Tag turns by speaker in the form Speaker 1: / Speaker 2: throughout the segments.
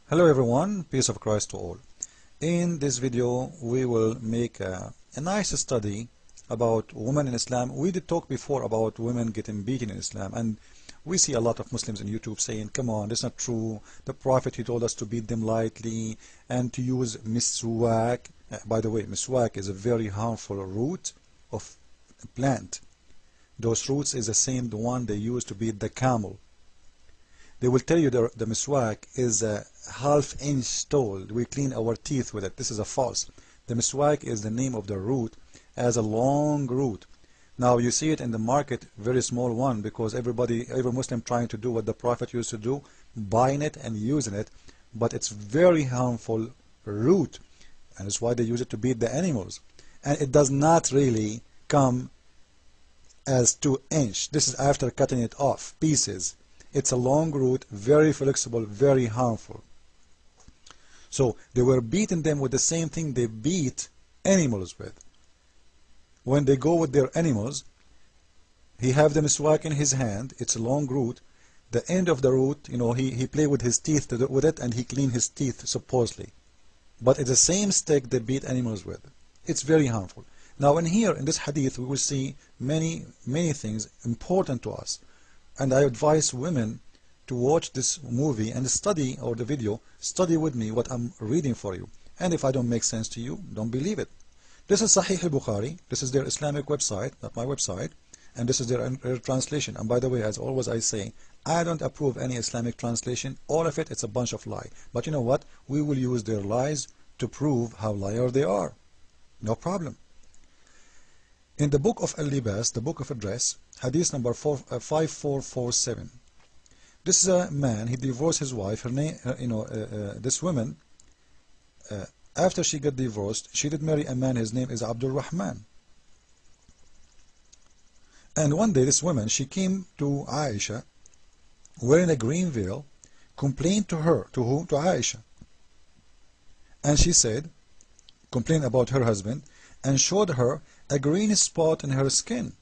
Speaker 1: Hello everyone, peace of Christ to all. In this video we will make a nice study about women in Islam. We did talk before about women getting beaten in Islam, and we see a lot of Muslims on YouTube saying, come on, that's not true. The Prophet, he told us to beat them lightly and to use miswak. By the way, miswak is a very harmful root of a plant. Those roots is the same the one they use to beat the camel. They will tell you the miswak is a half-inch tall. We clean our teeth with it. This is a false. The miswak is the name of the root as a long root. Now you see it in the market, very small one, because every Muslim trying to do what the Prophet used to do, buying it and using it, but it's very harmful root, and it's why they use it to beat the animals. And it does not really come as 2-inch. This is after cutting it off pieces. It's a long root, very flexible, very harmful. So they were beating them with the same thing they beat animals with. When they go with their animals, he have the miswak in his hand. It's a long root. The end of the root, he play with his teeth with it, and he clean his teeth supposedly. But it's the same stick they beat animals with. It's very harmful. Now in this hadith, we will see many things important to us. And I advise women to watch this movie and study, or the video, study with me what I'm reading for you. And if I don't make sense to you, don't believe it. This is Sahih al-Bukhari. This is their Islamic website, not my website. And this is their translation. And by the way, as always I say, I don't approve any Islamic translation. All of it, it's a bunch of lie. But you know what? We will use their lies to prove how liar they are. No problem. In the book of Al-Libas, the book of address, hadith number 5447. This is a man, he divorced his wife. Her name, this woman, after she got divorced, she did marry a man. His name is Abdur-Rahman. And one day this woman, she came to Aisha wearing a green veil, complained to her. To whom? To Aisha. And she said, complained about her husband, and showed her a green spot in her skin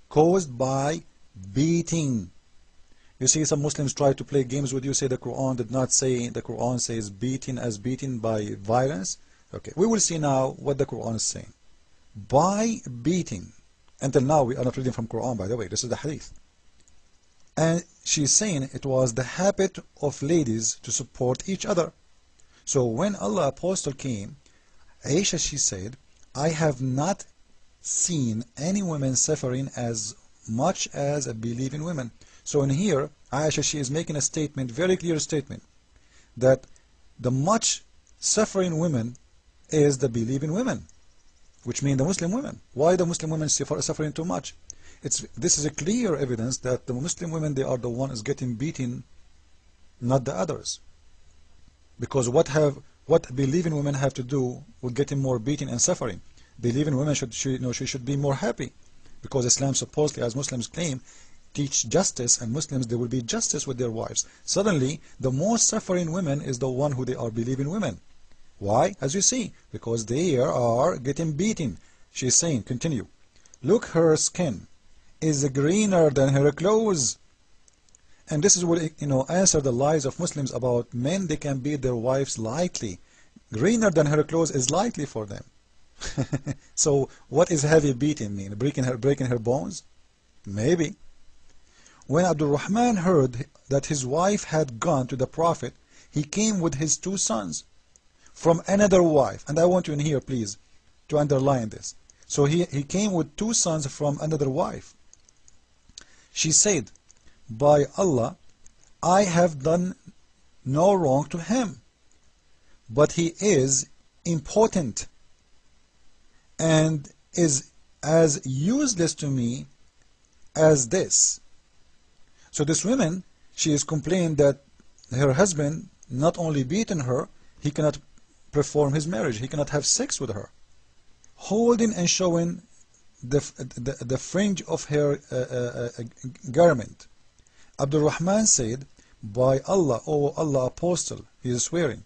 Speaker 1: caused by beating. You see, some Muslims try to play games with you, say the Quran did not say. The Quran says beating as beaten by violence. Okay, we will see now what the Quran is saying. By beating. Until now we are not reading from Quran, by the way. This is the hadith. And she's saying it was the habit of ladies to support each other. So when Allah Apostle came, Aisha, she said, I have not seen any women suffering as much as a believing women. So in here, Aisha, she is making a statement, very clear statement, that the much suffering women is the believing women, which means the Muslim women. Why the Muslim women suffering too much? This is a clear evidence that the Muslim women, they are the ones getting beaten, not the others. Because what believing women have to do with getting more beating and suffering? Believing women should be more happy, because Islam supposedly, as Muslims claim, teach justice, and Muslims, there will be justice with their wives. Suddenly the most suffering women is the one who they are believing women. Why? As you see, because they are getting beaten. She's saying, continue, look, her skin is greener than her clothes. And this is what answer the lies of Muslims about men. They can beat their wives lightly. Greener than her clothes is lightly for them. So what is heavy beating mean? Breaking her bones? Maybe. When Abdur-Rahman heard that his wife had gone to the Prophet, he came with his 2 sons from another wife. And I want you in here, please, to underline this. So he came with 2 sons from another wife. She said, by Allah, I have done no wrong to him, but he is impotent and is as useless to me as this. So this woman, she is complaining that her husband not only beaten her, he cannot perform his marriage, he cannot have sex with her, holding and showing the fringe of her garment. Abdur-Rahman said, by Allah, O Allah Apostle, he is swearing,